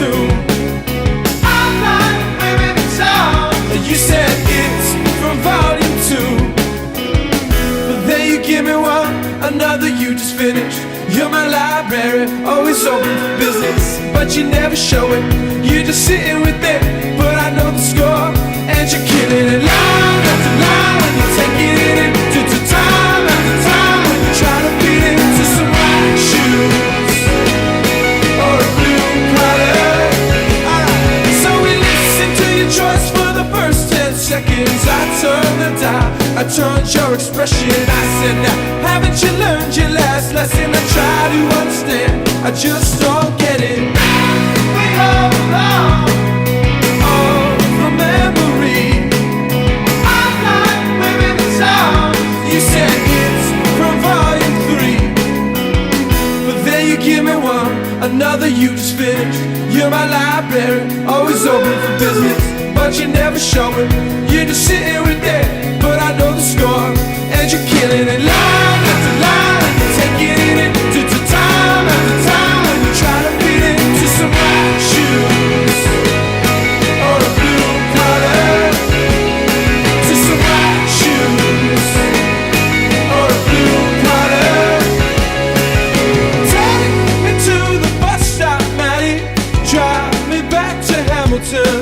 2. I'm not living in town. You said it's from volume 2. But then you give me one, another you just finished. You're my library, always open for business, but you never show it. You're just sitting with it, but I know the score, and you're killing it. Line after line, when you're taking it in to time after time, when you try to beat it to some white shoes or a blue collar. So we listen to your choice for the first 10 seconds. I turned the dial, I turned your expression. I said, now haven't you learned your last lesson? I try to understand, I just don't get it. We all belong, all from memory. I'm not living in town. You said it's from volume 3. But then you give me one, another you just finished. You're my library, always open for business, but you never show it. You're just sitting with it, but I know the score, and you're killing it. Line after line, and you're taking it in to time after time, when you try to beat it to some white shoes or a blue collar, to some white shoes or a blue collar. Take me to the bus stop, Maddie, drive me back to Hamilton.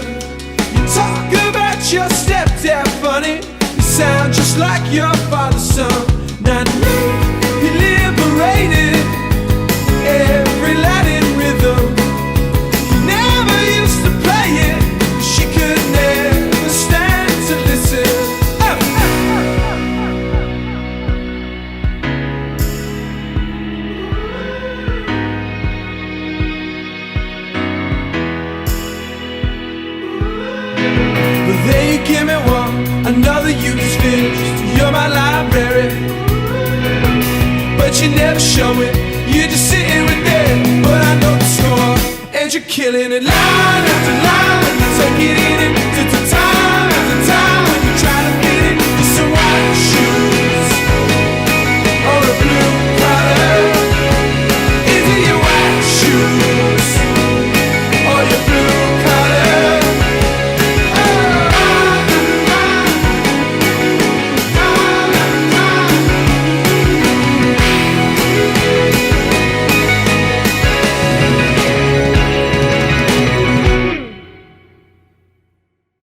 You talk about your stepdad funny, you sound just like your father's son. Now he liberated every Latin rhythm. He never used to play it, she could never stand to listen. But then you give me one, another you just finished. You're my library, but you never show it. You're just sitting with it, but I know the score, and you're killing it. Line after line, when you take it in to